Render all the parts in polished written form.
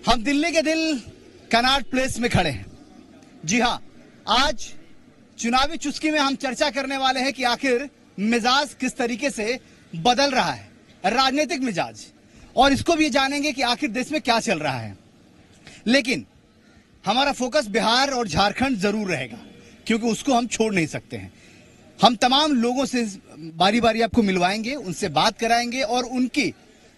हम दिल्ली के दिल कनॉट प्लेस में खड़े हैं। जी हाँ, आज चुनावी चुस्की में हम चर्चा करने वाले हैं कि आखिर मिजाज किस तरीके से बदल रहा है, राजनीतिक मिजाज, और इसको भी जानेंगे कि आखिर देश में क्या चल रहा है। लेकिन हमारा फोकस बिहार और झारखंड जरूर रहेगा, क्योंकि उसको हम छोड़ नहीं सकते हैं। हम तमाम लोगों से बारी बारी आपको मिलवाएंगे, उनसे बात कराएंगे और उनकी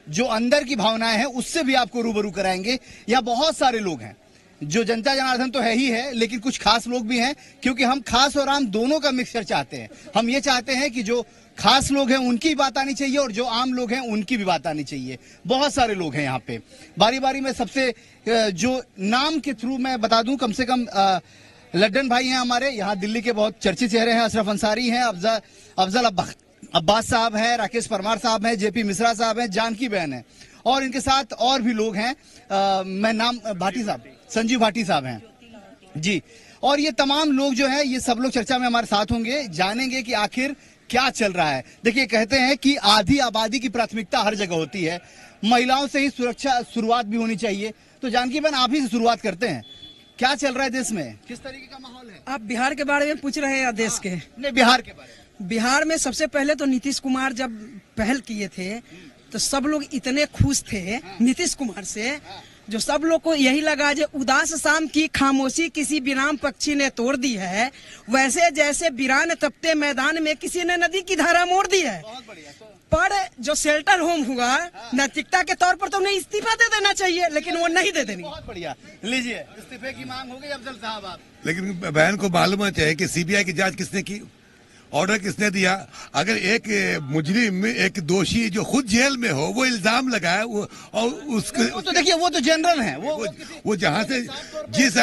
जो अंदर की भावनाएं हैं उससे भी आपको रूबरू कराएंगे। यहाँ बहुत सारे लोग हैं जो जनता जनार्दन तो है ही है, लेकिन कुछ खास लोग भी हैं, क्योंकि हम खास और आम दोनों का मिक्सचर चाहते हैं। हम ये चाहते हैं कि जो खास लोग हैं उनकी भी बात आनी चाहिए और जो आम लोग हैं उनकी भी बात आनी चाहिए। बहुत सारे लोग हैं यहाँ पे। बारी बारी में सबसे जो नाम के थ्रू मैं बता दूं, कम से कम लड्डन भाई हैं हमारे यहाँ दिल्ली के, बहुत चर्चित चेहरे हैं। अशरफ अंसारी हैं, अफजल अब्बास साहब हैं, राकेश परमार साहब हैं, जेपी मिश्रा साहब हैं, जानकी बहन है, और इनके साथ और भी लोग हैं। मैं नाम भाटी साहब, संजीव भाटी साहब हैं जी। और ये तमाम लोग जो है, ये सब लोग चर्चा में हमारे साथ होंगे, जानेंगे कि आखिर क्या चल रहा है। देखिए, कहते हैं कि आधी आबादी की प्राथमिकता हर जगह होती है, महिलाओं से ही सुरक्षा शुरुआत भी होनी चाहिए। तो जानकी बहन, आप ही से शुरुआत करते हैं। क्या चल रहा है देश में, किस तरीके का माहौल है? आप बिहार के बारे में पूछ रहे हैं या देश के? नहीं, बिहार के बारे में। बिहार में सबसे पहले तो नीतीश कुमार जब पहल किए थे तो सब लोग इतने खुश थे नीतीश कुमार से, जो सब लोग को यही लगा जो उदास शाम की खामोशी किसी विराम पक्षी ने तोड़ दी है, वैसे जैसे वीरान तपते मैदान में किसी ने नदी की धारा मोड़ दी है। पर जो शेल्टर होम हुआ, नैतिकता के तौर पर तो उन्हें इस्तीफा दे देना चाहिए, लेकिन वो नहीं दे देनी। बहुत बढ़िया, लीजिए, इस्तीफे की मांग हो गई अफजल साहब आप। लेकिन बहन को मालूम है चाहिए कि सीबीआई की जांच किसने की, ऑर्डर किसने दिया। अगर एक मुजरिम, एक दोषी जो खुद जेल में हो, वो इल्जाम लगाए वो, और उसके वो तो देखिए, वो तो जनरल है, वो जहां से जिस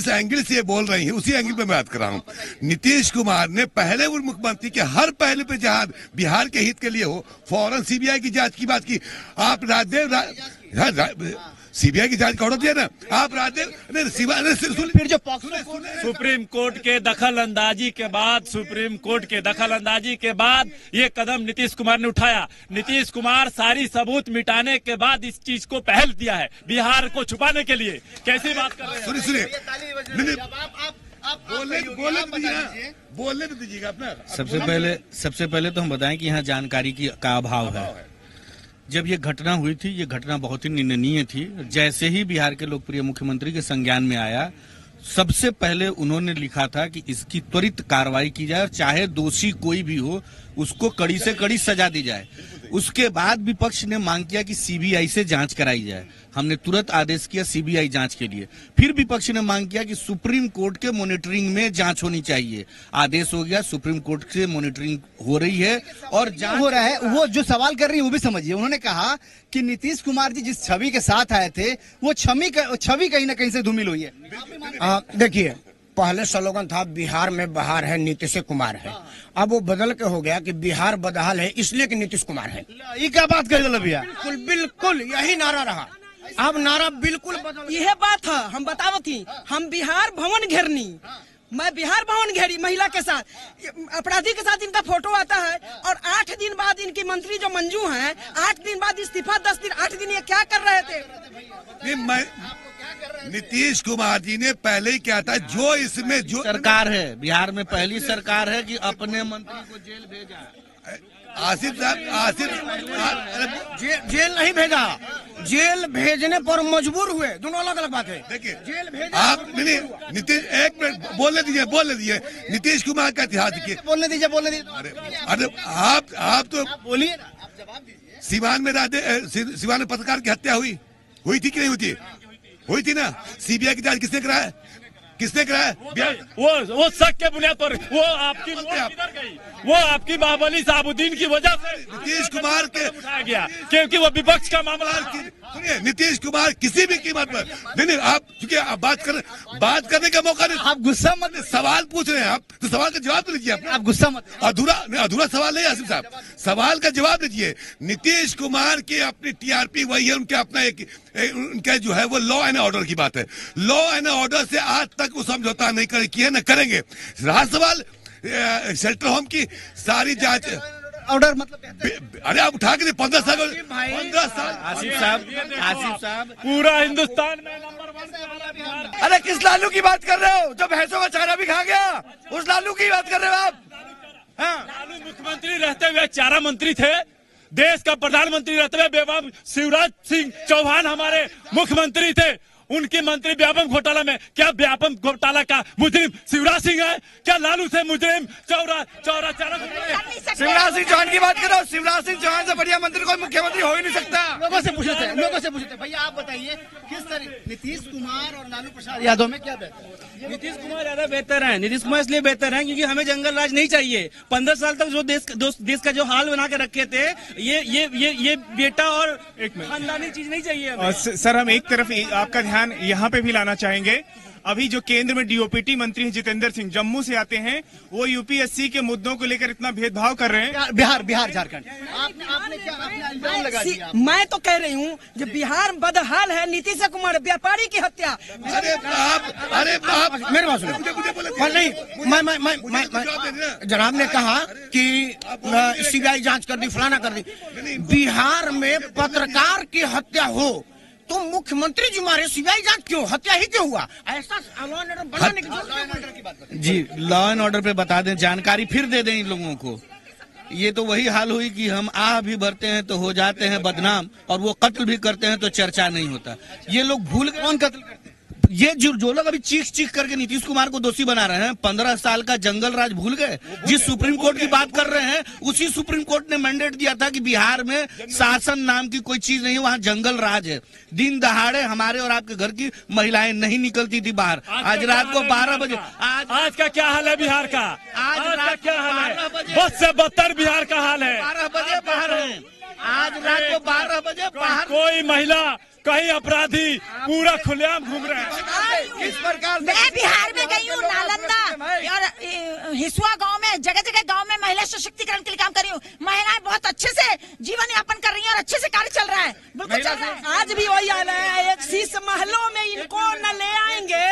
एंगल से ये बोल रही है उसी एंगल पे मैं बात कर रहा हूँ। नीतीश कुमार ने पहले वो मुख्यमंत्री के हर पहले पे जहां बिहार के हित के लिए हो, फौरन सीबीआई की जांच की बात की। आप सीबीआई की जांच का ऑर्डर दिया ना, आप फिर जो सुप्रीम कोर्ट के दखल अंदाजी के बाद, सुप्रीम कोर्ट के दखल अंदाजी के बाद ये कदम नीतीश कुमार ने उठाया। नीतीश कुमार सारी सबूत मिटाने के बाद इस चीज को पहल दिया है, बिहार को छुपाने के लिए। कैसी बात कर रहे हैं? सुनिए, बोलने तो दीजिएगा अपना। सबसे पहले तो हम बताएं कि यहाँ जानकारी का अभाव है। जब ये घटना हुई थी, ये घटना बहुत ही निंदनीय थी। जैसे ही बिहार के लोकप्रिय मुख्यमंत्री के संज्ञान में आया, सबसे पहले उन्होंने लिखा था कि इसकी त्वरित कार्रवाई की जाए और चाहे दोषी कोई भी हो उसको कड़ी से कड़ी सजा दी जाए। उसके बाद विपक्ष ने मांग किया कि सीबीआई से जांच कराई जाए। हमने तुरंत आदेश किया सीबीआई जांच के लिए। फिर विपक्ष ने मांग किया कि सुप्रीम कोर्ट के मॉनिटरिंग में जांच होनी चाहिए। आदेश हो गया, सुप्रीम कोर्ट से मॉनिटरिंग हो रही है और जांच हो रहा है। वो जो सवाल कर रही है वो भी समझिए। उन्होंने कहा कि नीतीश कुमार जी जिस छवि के साथ आए थे, वो छवि कहीं ना कहीं से धूमिल हुई है। देखिए, पहले स्लोगन था बिहार में बहार है, नीतीश कुमार है। अब वो बदल के हो गया कि बिहार बदहाल है इसलिए कि नीतीश कुमार है। ये क्या बात कर दिया भैया? बिल्कुल यही नारा रहा। अब नारा बिल्कुल बदल। यह बात है, हम बतावत थी, हम बिहार भवन घेरनी, मैं बिहार भवन घेरी महिला के साथ, अपराधी के साथ इनका फोटो आता है, और 8 दिन बाद इनकी मंत्री जो मंजू हैं, 8 दिन बाद इस्तीफा, 10 दिन, 8 दिन ये क्या कर रहे थे? नीतीश कुमार जी ने पहले ही क्या था, जो इसमें जो सरकार है, बिहार में पहली सरकार है कि अपने मंत्री को जेल भेजा। आसिफ जेल नहीं भेजा, जेल भेजने पर मजबूर हुए, दोनों अलग अलग बात है। देखिए, जेल भेजा आप नीतीश, एक मिनट बोलने दीजिए। नीतीश कुमार का इतिहास देखिए। बोलने दीजिए। अरे आप तो बोलिए, सिवान में पत्रकार की हत्या हुई थी कि नहीं हुई थी ना? सीबीआई की जांच किसने कराया? वो शक के बुनियाद पर वो आपकी बाहुबली साबुद्दीन की वजह से नीतीश कुमार के उठाया गया, क्योंकि वो विपक्ष का मामला। सुनिए, नीतीश कुमार किसी भी कीमत पर नहीं, आप चूंकि आप बात करने का मौका नहीं, आप गुस्सा मत, सवाल पूछ रहे हैं आप, तो सवाल का जवाब तो लीजिए। आप गुस्सा मत, अधूरा सवाल नहीं आसिफ साहब, सवाल का जवाब लीजिए। नीतीश कुमार की अपनी टीआरपी वही है, उनके अपना उनका जो है वो लॉ एंड ऑर्डर की बात है। लॉ एंड ऑर्डर से आज तक वो समझौता नहीं किया, न करेंगे। रहा सवाल शेल्टर होम की, सारी जांच ऑर्डर मतलब बेहतर? अरे आप उठा के 15 साल आसिफ साहब पूरा हिंदुस्तान में नंबर 1 पे आ रहा बिहार। अरे किस लालू की बात कर रहे हो जो भैंसों का चारा भी खा गया? उस लालू की बात कर रहे हो आप? हाँ। लालू मुख्यमंत्री रहते हुए चारा मंत्री थे, देश का प्रधानमंत्री रहते हुए बेबाब शिवराज सिंह चौहान हमारे मुख्यमंत्री थे। उनके मंत्री व्यापम घोटाला में, क्या व्यापम घोटाला का मुजरिम शिवराज सिंह है? क्या लालू से मुजरिम चारा? शिवराज सिंह चौहान की बात करो। शिवराज सिंह चौहान से बढ़िया मंत्री कोई मुख्यमंत्री हो ही नहीं सकता। लोगों से पूछे थे भैया आप बताइए किस तरह नीतीश कुमार और लालू प्रसाद यादव में क्या बेहतर है? नीतीश कुमार ज्यादा बेहतर है। नीतीश कुमार इसलिए बेहतर है क्योंकि हमें जंगल राज नहीं चाहिए। 15 साल तक जो देश का जो हाल बना के रखे थे, ये बेटा और खानदानी चीज नहीं चाहिए हमें। सर हम एक तरफ आपका ध्यान यहाँ पे भी लाना चाहेंगे। अभी जो केंद्र में डीओपीटी मंत्री हैं जितेंद्र सिंह, जम्मू से आते हैं, वो यूपीएससी के मुद्दों को लेकर इतना भेदभाव कर रहे हैं। बिहार झारखंड आपने इल्जाम लगा दिया। मैं तो कह रही हूँ जो बिहार बदहाल है। नीतीश कुमार व्यापारी की हत्या। अरे बाप मेरे पास नहीं, मैं जनाब ने कहा कि सीबीआई जांच कर दी, फलाना कर दी। बिहार में पत्रकार की हत्या हो तो मुख्यमंत्री जी मारे, सीबीआई जांच क्यों? हत्या ही क्यों हुआ? ऐसा लॉ एंड ऑर्डर बनाने की जरूरत है। जी, लॉ एंड ऑर्डर पे बता दें, जानकारी फिर दे दें इन लोगों को। ये तो वही हाल हुई कि हम आह भी भरते हैं तो हो जाते हैं बदनाम, और वो कत्ल भी करते हैं तो चर्चा नहीं होता। ये लोग भूल गए। कौन कत्ल करते हैं? ये जो लोग अभी चीख करके नीतीश कुमार को दोषी बना रहे हैं, 15 साल का जंगल राज भूल गए। जिस सुप्रीम कोर्ट की बात कर रहे हैं, उसी सुप्रीम कोर्ट ने मैंडेट दिया था कि बिहार में शासन नाम की कोई चीज नहीं है, वहाँ जंगल राज है। दिन दहाड़े हमारे और आपके घर की महिलाएं नहीं निकलती थी बाहर। आज रात को 12 बजे आज का क्या हाल है बिहार का? आज का क्या हाल है? 12 बजे बस से बदतर बिहार का हाल है। 12 बजे बाहर है। आज रात को 12 बजे बाहर। कोई महिला, कहीं अपराधी पूरा खुलेआम घूम रहे हैं। इस प्रकार मैं बिहार में गई हूँ, नालंदा और हिसुआ गांव में, जगह जगह गांव में महिला सशक्तिकरण के लिए काम कर रही हूँ। महिलाएं बहुत अच्छे से जीवन यापन कर रही हैं और अच्छे से कार्य चल रहा है, बिल्कुल चल रहा है। आज भी वही हाल है। एक शीश महलों में इनको न ले आएंगे।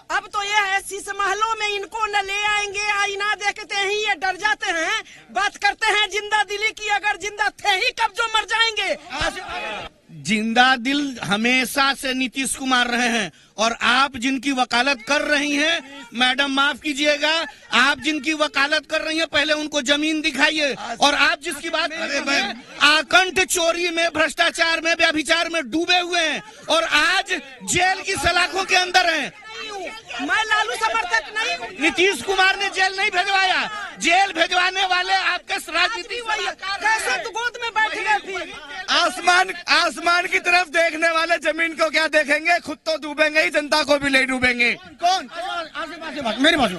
अब तो ये है शीश महलों में इनको न ले आएंगे। आईना देखते ही ये डर जाते हैं। बात करते हैं जिंदा दिली की, अगर जिंदा थे ही कब जो मर जाएंगे। जिंदा दिल हमेशा से नीतीश कुमार रहे हैं, और आप जिनकी वकालत कर रही हैं, मैडम माफ कीजिएगा, आप जिनकी वकालत कर रही हैं, पहले उनको जमीन दिखाइए। और आप जिसकी बात कर रहे हैं, आकंठ चोरी में, भ्रष्टाचार में, व्यभिचार में डूबे हुए हैं और आज जेल की सलाखों के अंदर हैं। मैं लालू समर्थक नहीं हूँ। नीतीश कुमार ने जेल नहीं भेजवाया। जेल भेजवाने वाले आपके राजनीतिक कैसे तो गोद में बैठ गए थे। आसमान की तरफ देखने वाले जमीन को क्या देखेंगे? खुद तो डूबेंगे ही, जनता को भी ले डूबेंगे। कौन? मेरे पास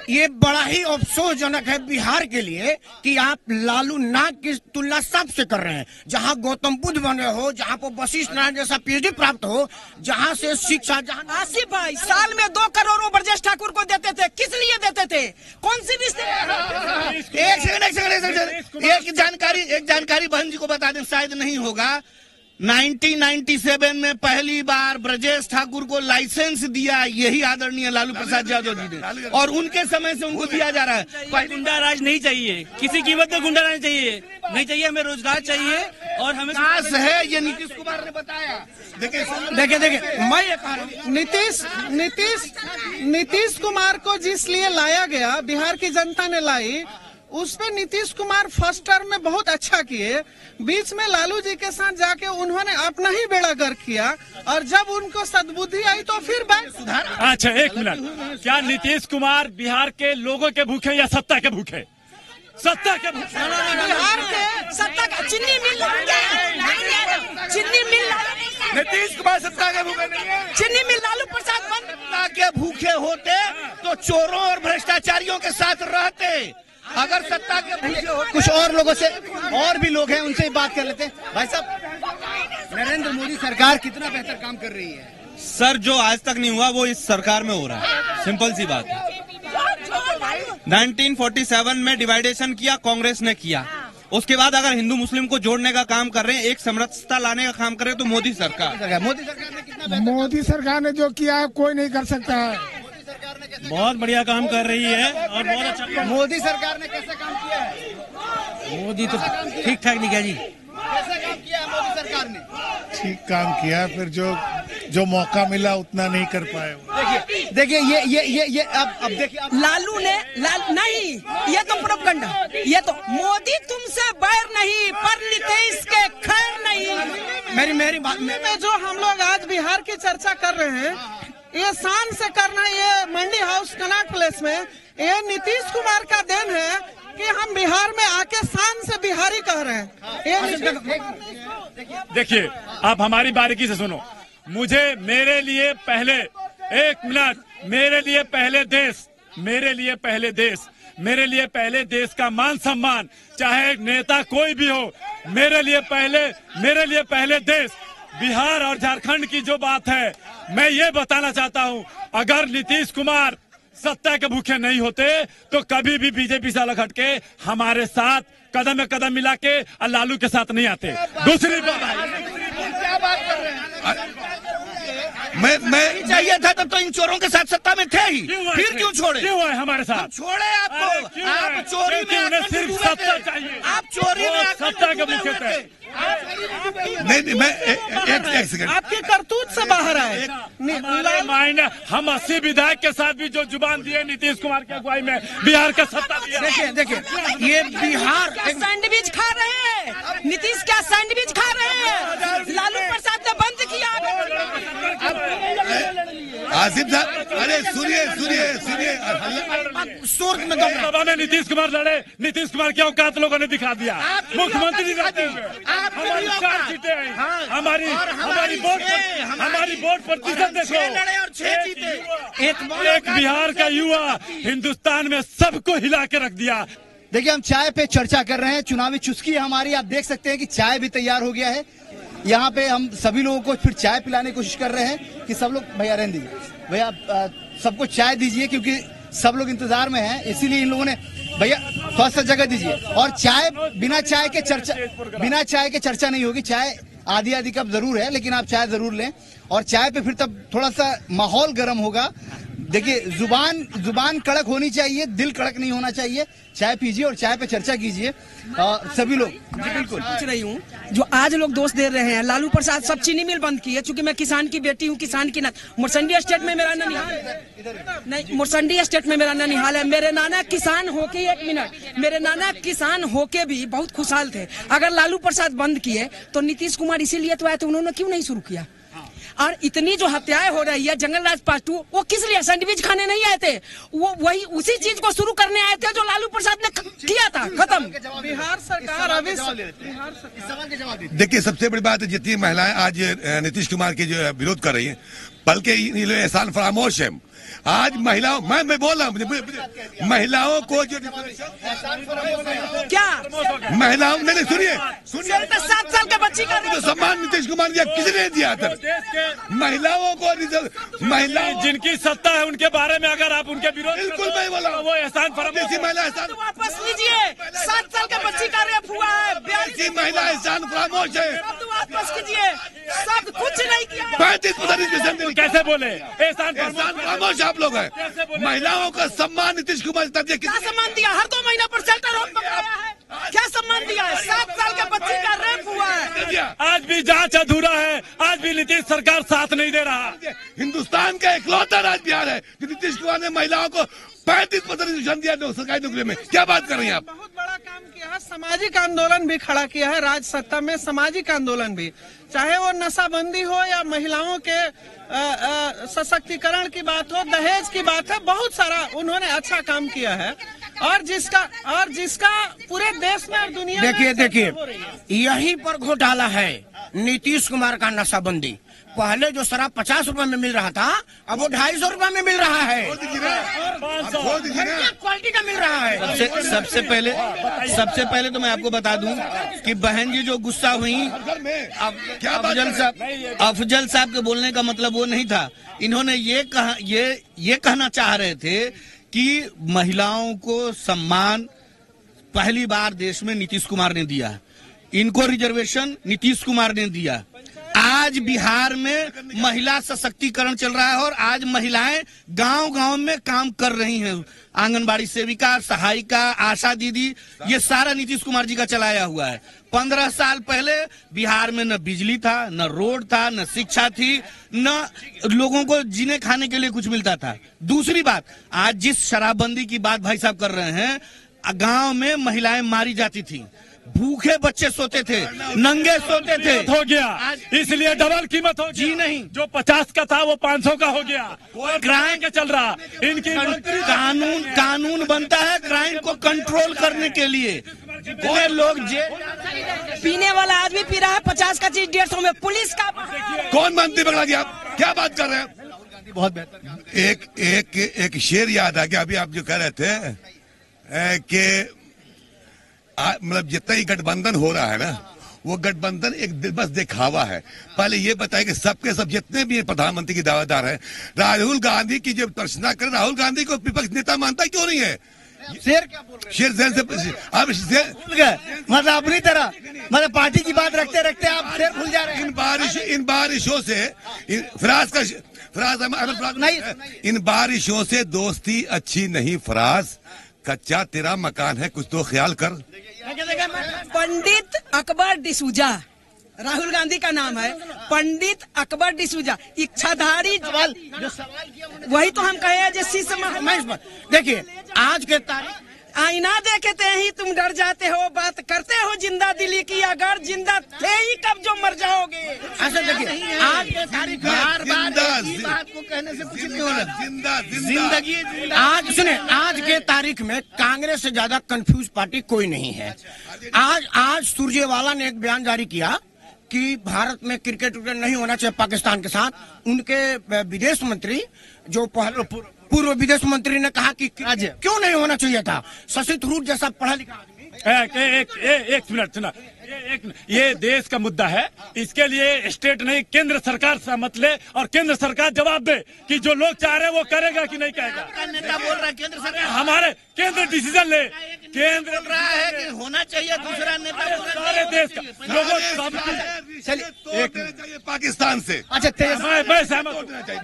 ये बड़ा ही अफसोसजनक है बिहार के लिए कि आप लालू नाग की तुलना सबसे कर रहे हैं। जहां गौतम बुद्ध बने हो, जहां पर वशिष्ठ नारायण जैसा पीएचडी प्राप्त हो, जहां से शिक्षा, जहां आसिफ भाई साल में 2 करोड़ ब्रजेश ठाकुर को देते थे। किस लिए देते थे? कौन सी रिश्ते? एक सेकंड, एक जानकारी बहन जी को बता दें, शायद नहीं होगा। 1997 में पहली बार ब्रजेश ठाकुर को लाइसेंस दिया यही आदरणीय लालू प्रसाद यादव जी ने, और उनके समय से उनको दिया जा रहा है। गुंडा राज नहीं चाहिए, किसी कीमत पे गुंडा राज नहीं चाहिए। हमें रोजगार चाहिए और हमें विकास है, ये नीतीश कुमार ने बताया। देखिए मैं ये कह रहा हूँ, नीतीश कुमार को जिस लिए लाया गया, बिहार की जनता ने लाई, उस पे नीतीश कुमार फर्स्ट टर्म में बहुत अच्छा किए। बीच में लालू जी के साथ जाके उन्होंने अपना ही बेड़ा गर्क किया, और जब उनको सद्बुद्धि आई तो फिर बात सुधार। अच्छा एक मिनट, क्या नीतीश कुमार बिहार के लोगों के भूखे या सत्ता के भूखे? सत्ता के भूखे। बिहार के सत्ता का चीनी मिल नीतीश कुमार सत्ता के भूखे नहीं है। चीनी मिल लालू प्रसाद सत्ता के भूखे होते तो चोरों और भ्रष्टाचारियों के साथ रहते। अगर सत्ता के भूखे कुछ और लोगों से, और भी लोग हैं, उनसे बात कर लेते हैं। भाई साहब, नरेंद्र मोदी सरकार कितना बेहतर काम कर रही है? सर, जो आज तक नहीं हुआ वो इस सरकार में हो रहा है। सिंपल सी बात है। 1947 में डिवाइडेशन किया, कांग्रेस ने किया। उसके बाद अगर हिंदू मुस्लिम को जोड़ने का काम कर रहे हैं, एक समरसता लाने का काम कर रहे हैं, तो मोदी सरकार ने कितना मोदी सरकार ने जो किया है कोई नहीं कर सकता है। बहुत बढ़िया काम कर रही है और बहुत अच्छा। मोदी सरकार ने कैसे काम किया है? मोदी तो ठीक ठाक नहीं किया जी। कैसे काम किया है मोदी सरकार ने? ठीक काम किया, फिर जो मौका मिला उतना नहीं कर पाए। देखिए ये अब देखिए लालू ने नहीं, ये तो प्रोपगंडा, ये तो मोदी तुमसे बैर नहीं पर नीतीश के खैर नहीं। मेरी बात में जो हम लोग आज बिहार की चर्चा कर रहे हैं, ये शान से करना, ये मंडी हाउस कनॉट प्लेस में, ये नीतीश कुमार का देन है कि हम बिहार में आके शान से बिहारी कह रहे हैं। देखिए, आप हमारी बारीकी से सुनो। मेरे लिए पहले, एक मिनट, मेरे लिए पहले देश, मेरे लिए पहले देश, मेरे लिए पहले देश का मान सम्मान, चाहे नेता कोई भी हो, मेरे लिए पहले देश। बिहार और झारखंड की जो बात है, मैं ये बताना चाहता हूँ, अगर नीतीश कुमार सत्ता के भूखे नहीं होते तो कभी भी बीजेपी से अलग हटके हमारे साथ कदम में कदम मिला के और लालू के साथ नहीं आते। दूसरी बात, क्या बात कर रहे हैं? मैं चाहिए था तब तो इन चोरों के साथ सत्ता में थे ही, फिर क्यों छोड़े? क्यों है हमारे साथ? छोड़े आपको, आप चोरी में सिर्फ सत्ता चाहिए, आप चोरी में सत्ता के भूखे थे। नहीं, मैं एक सेकंड, आपके करतूत से बाहर आए। हम 80 विधायक के साथ भी जो जुबान दिए नीतीश कुमार की अगुवाई में बिहार का सत्ता दिया। देखिए ये बिहार सैंडविच खा रहे हैं, नीतीश क्या सैंडविच खा रहे हैं? लालू प्रसाद ने बंद किया। आसिफ साहब, अरे सुनिए, सूरत में सभा में नीतीश कुमार लड़े, नीतीश कुमार की औकात लोगों ने दिखा दिया। मुख्यमंत्री रहते हुए हमारी 4 सीटें आई, हमारी वोट प्रतिशत देखो, एक बिहार का युवा हिंदुस्तान में सबको हिला के रख दिया। देखिए, हम चाय पे चर्चा कर रहे हैं, चुनावी चुस्की हमारी। आप देख सकते हैं कि चाय भी तैयार हो गया है। यहाँ पे हम सभी लोगों को फिर चाय पिलाने की कोशिश कर रहे हैं कि सब लोग, भैया रहने दीजिए, भैया सबको चाय दीजिए क्योंकि सब लोग इंतजार में हैं, इसीलिए इन लोगों ने, भैया थोड़ा सा जगह दीजिए। और चाय, बिना चाय के चर्चा नहीं होगी। चाय आधी कप जरूर है, लेकिन आप चाय जरूर लें, और चाय पे फिर तब थोड़ा सा माहौल गर्म होगा। देखिए, जुबान कड़क होनी चाहिए, दिल कड़क नहीं होना चाहिए। चाय पीजिए और चाय पे चर्चा कीजिए सभी लोग। बिल्कुल पूछ रही हूँ, जो आज लोग दोष दे रहे हैं, लालू प्रसाद सब चीनी मिल बंद की है, चूंकि मैं किसान की बेटी हूँ, किसान की मुर्संडी स्टेट में मेरा ननिहाल नहीं, मुर्संडी स्टेट में मेरा ननिहाल है। मेरे नाना किसान होके, एक मिनट, मेरे नाना किसान होके भी बहुत खुशहाल थे। अगर लालू प्रसाद बंद किए तो नीतीश कुमार इसीलिए तो आए थे, उन्होंने क्यों नहीं शुरू किया? और इतनी जो हत्याएं हो रही है, जंगल राज पार्ट 2, वो किस लिए? सैंडविच खाने नहीं आए थे, वो वही उसी चीज को शुरू करने आए थे जो लालू प्रसाद ने किया था। खत्म। बिहार सरकार अभी देखिए, सबसे बड़ी बात है, जितनी महिलाएं आज नीतीश कुमार के जो विरोध कर रही हैं, बल्कि एहसान फरामोश है। आज महिलाओं, मैं बोल रहा हूँ, महिलाओं को जो क्या महिलाओं, नहीं सुनिए, 7 साल के बच्ची का जो सम्मान नीतीश कुमार दिया, किसने दिया था? महिलाओं को, महिलाएं जिनकी सत्ता है उनके बारे में अगर आप उनके विरोध, बिल्कुल मैं बोला, वो एहसान फरामोश, महिला वापस लीजिए। 7 साल के बच्ची का रेप हुआ है, 42 महिला एहसान फरामोश है। वापस कीजिए, सब कुछ नहीं किया। 35% कैसे बोले? एहसान फरामोश आप लोग हैं। महिलाओं का सम्मान नीतीश कुमार ने क्या सम्मान दिया? हर 2 महीना पर शेल्टर होम पकड़ाया है, क्या सम्मान दिया है? 7 साल के बच्ची का रेप हुआ है। आज भी जांच अधूरा है, आज भी नीतीश सरकार साथ नहीं दे रहा। हिंदुस्तान का इकलौता राज्य बिहार है कि नीतीश कुमार ने महिलाओं को 35% दिया सरकारी नौकरी में। क्या बात कर रही हैं आप? बहुत बड़ा काम किया है, सामाजिक आंदोलन भी खड़ा किया है राज सत्ता में, सामाजिक आंदोलन भी, चाहे वो नशाबंदी हो या महिलाओं के सशक्तिकरण की बात हो, दहेज की बात है, बहुत सारा उन्होंने अच्छा काम किया है। और जिसका पूरे देश में और दुनिया में देखिए यहीं पर घोटाला है नीतीश कुमार का नशाबंदी। पहले जो शराब 50 रुपए में मिल रहा था, अब वो 250 रुपए में मिल रहा है, क्वालिटी का मिल रहा है। सबसे पहले तो मैं आपको बता दूं कि बहन जी जो गुस्सा हुई, अफजल साहब के बोलने का मतलब वो नहीं था। इन्होंने ये कहना चाह रहे थे कि महिलाओं को सम्मान पहली बार देश में नीतीश कुमार ने दिया, इनको रिजर्वेशन नीतीश कुमार ने दिया। आज बिहार में महिला सशक्तिकरण चल रहा है और आज महिलाएं गांव-गांव में काम कर रही हैं। आंगनबाड़ी सेविका, सहायिका, आशा दीदी, ये सारा नीतीश कुमार जी का चलाया हुआ है। 15 साल पहले बिहार में न बिजली था, न रोड था, न शिक्षा थी, न लोगों को जीने खाने के लिए कुछ मिलता था। दूसरी बात, आज जिस शराबबंदी की बात भाई साहब कर रहे हैं, गांव में महिलाएं मारी जाती थी, भूखे बच्चे सोते थे, नंगे सोते थे। हो गया, इसलिए डबल कीमत हो गया। जी नहीं, जो 50 का था वो 500 का हो गया। क्राइम के चल रहा इनकी कानून बनता है क्राइम को कंट्रोल करने के लिए। कोई लोग पीने वाला आदमी पी रहा है 50 का चीज 150 में, पुलिस का कौन मंत्री पकड़ा गया? क्या बात कर रहे हैं? बहुत बेहतर। एक शेर याद आ गया अभी आप जो कह रहे थे कि मतलब जितना ही गठबंधन हो रहा है ना, वो गठबंधन एक बस दिखावा है। पहले ये बताए कि सबके सब जितने भी प्रधानमंत्री के दावेदार हैं, राहुल गांधी की जब प्रश्न कर, राहुल गांधी को विपक्ष नेता मानता क्यों नहीं है? शेर क्या बोल रहे? शेर अब भूल गए, मतलब अपनी तरह, मतलब पार्टी की बात रखते रखते आप शेर भूल जा रहे हैं। इन बारिशों से इन बारिशों से दोस्ती अच्छी नहीं फराज, कच्चा तेरा मकान है, कुछ तो ख्याल कर। पंडित अकबर डिसूजा, राहुल गांधी का नाम है, पंडित अकबर डिसूजा, इच्छाधारी सवाल वही तो हम कहे जिस देखिए आज के तारीख आईना देखते ही तुम डर जाते हो, बात करते हो जिंदा दिली की, अगर जिंदा थे ही कब जो मर जाओगे। ऐसा देखिए आज के तारीख बार बात को कहने से कुछ नहीं होना। जिंदगी आज सुने, आज के तारीख में कांग्रेस से ज्यादा कंफ्यूज पार्टी कोई नहीं है। आज सुरजेवाला ने एक बयान जारी किया कि भारत में क्रिकेट नहीं होना चाहिए पाकिस्तान के साथ। उनके विदेश मंत्री जो पूर्व विदेश मंत्री ने कहा कि क्यों नहीं होना चाहिए था। शशि थरूर जैसा पढ़ा लिखा आदमी एक मिनट सुना, ये देश का मुद्दा है, इसके लिए स्टेट नहीं केंद्र सरकार सहमत ले और केंद्र सरकार जवाब दे कि जो लोग चाह रहे हैं वो करेगा कि नहीं करेगा। नेता बोल रहा है केंद्र सरकार, हमारे केंद्र डिसीजन ले, केंद्र बोल रहा है कि होना चाहिए, दूसरा नेता सारे देश का लोगों। चलिए पाकिस्तान से, अच्छा मैं सहमत,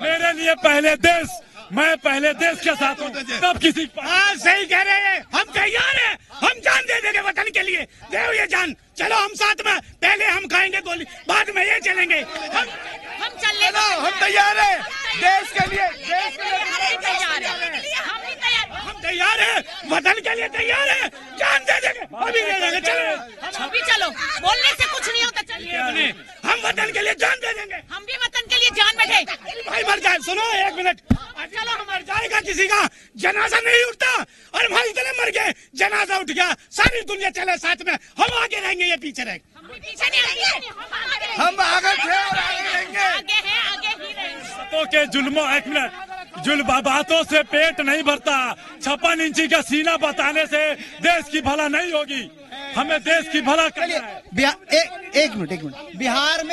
मेरे लिए पहले देश, मैं पहले देश के साथ हूँ, तब किसी। सही कह रहे हैं, हम तैयार हैं, हम जान दे देंगे वतन के लिए, देव ये जान, चलो हम साथ में, पहले हम खाएंगे गोली, बाद में ये चलेंगे, हम चल ले, हम तैयार हैं देश के लिए, हम तैयार हैं, वतन के लिए तैयार हैं, जान दे देंगे, अभी दे देंगे, चलो अभी चलो, बोलने से कुछ नहीं होता, चलिए हम वतन के लिए जान दे देंगे, हम भी वतन के लिए जान बैठे। भाई मर जाए, सुनो एक मिनट, चलो मर जाएगा, किसी का जनाजा नहीं उठता, और भाई इतने मर गए, जनाजा उठ गया, सारी दुनिया चले साथ में, हम आगे रहेंगे, ये पीछे रहेंगे, हम आगे थे और आगे रहेंगे, आगे ही रहेंगे। के जुल्मों, एक मिनट, जुल्म बातों से पेट नहीं भरता, 56 इंची का सीना बताने से देश की भला नहीं होगी, हमें देश की भला करना है। एक मिनट, बिहार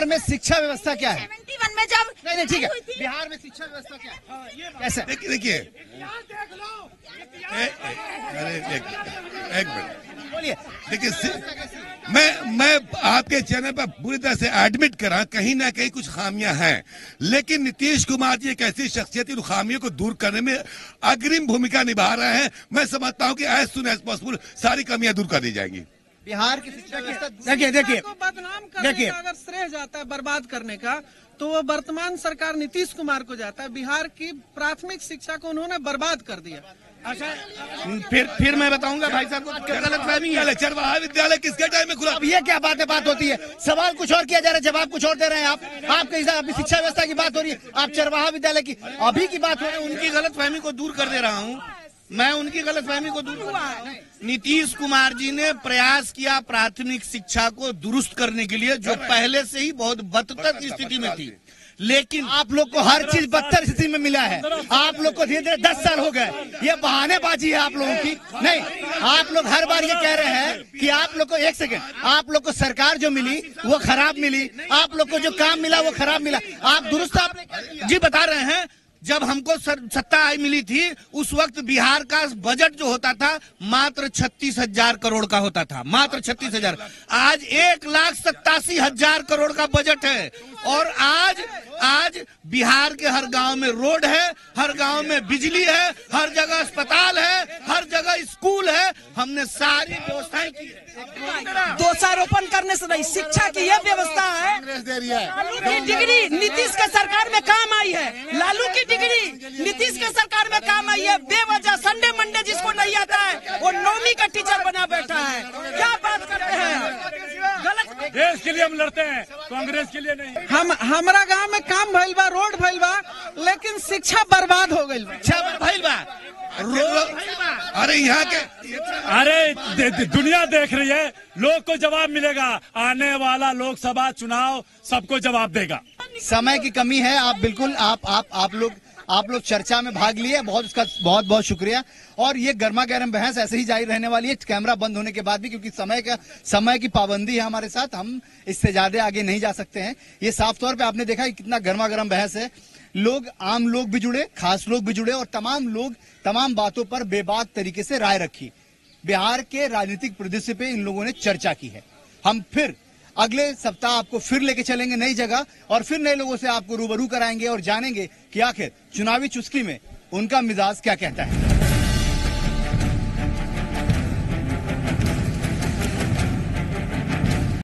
में शिक्षा व्यवस्था क्या है? 71 में जब नहीं ठीक है, बिहार में शिक्षा व्यवस्था क्या है? कैसे? देखिए एक मिनट बोलिए। देखिए मैं आपके चैनल पर पूरी तरह से एडमिट करा कहीं ना कहीं कुछ खामियां हैं, लेकिन नीतीश कुमार जी एक ऐसी शख्सियत उन खामियों को दूर करने में अग्रिम भूमिका निभा रहे हैं। मैं समझता हूं कि एज सुन एज पॉसिबल सारी कमियां दूर कर दी जाएंगी। बिहार की शिक्षा व्यवस्था देखिए बदनाम करने का अगर श्रेय जाता है बर्बाद करने का, तो वो वर्तमान सरकार नीतीश कुमार को जाता है। बिहार की प्राथमिक शिक्षा को उन्होंने बर्बाद कर दिया। अच्छा फिर मैं बताऊंगा भाई साहब को क्या गलतफहमी है। चरवाहा विद्यालय किसके टाइम में खुला? अब ये क्या बात होती है? सवाल कुछ और किया जा रहा है, जवाब कुछ और दे रहे हैं आप। आपके हिसाब अभी शिक्षा व्यवस्था की बात हो रही है, आप चरवाहा विद्यालय की अभी की बात हो रही है। उनकी गलतफहमी को दूर कर दे रहा हूँ, मैं उनकी गलतफहमी को दूर कर रहा हूँ। नीतीश कुमार जी ने प्रयास किया प्राथमिक शिक्षा को दुरुस्त करने के लिए, जो पहले से ही बहुत बदतर स्थिति में थी, लेकिन आप लोग को हर चीज बदतर स्थिति में मिला है। आप लोग को धीरे धीरे 10 साल हो गए, ये बहानेबाजी है आप लोगों की। नहीं, आप लोग हर बार ये कह रहे हैं कि आप लोग को, एक सेकंड, आप लोग को सरकार जो मिली वो खराब मिली, आप लोग को जो काम मिला वो खराब मिला, आप दुरुस्त आपने जी बता रहे हैं जब हमको सत्ता आई मिली थी उस वक्त बिहार का बजट जो होता था मात्र 36,000 करोड़ का होता था, मात्र 36,000। आज 1,87,000 करोड़ का बजट है। और आज बिहार के हर गांव में रोड है, हर गांव में बिजली है, हर जगह अस्पताल है, हर जगह स्कूल है। हमने सारी व्यवस्थाएं की। दोषारोपण करने से नहीं, शिक्षा की यह व्यवस्था है। लालू की डिग्री नीतीश के सरकार में काम आई है। लालू की डिग्री नीतीश के सरकार में काम आई है। बेवजह संडे मंडे जिसको नहीं आता है वो 9वीं का टीचर बना बैठा है। क्या बात करते हैं, गलत। देश के लिए हम लड़ते हैं, कांग्रेस के लिए नहीं। हमारा गांव में काम भइल बा, रोड भइल बा, लेकिन शिक्षा बर्बाद हो गई। शिक्षा भइल बा, अरे यहाँ के अरे दुनिया देख रही है, लोग को जवाब मिलेगा। आने वाला लोकसभा चुनाव सबको जवाब देगा। समय की कमी है। आप बिल्कुल आप लोग चर्चा में भाग लिए, उसका बहुत बहुत शुक्रिया। और ये गर्मा गर्म बहस ऐसे ही जारी रहने वाली है कैमरा बंद होने के बाद भी, क्योंकि समय की पाबंदी है हमारे साथ, हम इससे ज्यादा आगे नहीं जा सकते हैं। ये साफ तौर पे आपने देखा कि कितना गर्मा गर्म बहस है। आम लोग भी जुड़े, खास लोग भी जुड़े और तमाम बातों पर बेबाक तरीके से राय रखी। बिहार के राजनीतिक परिदृश्य पे इन लोगों ने चर्चा की है। हम फिर अगले सप्ताह आपको फिर लेके चलेंगे नई जगह और फिर नए लोगों से आपको रूबरू कराएंगे और जानेंगे कि आखिर चुनावी चुस्की में उनका मिजाज क्या कहता है।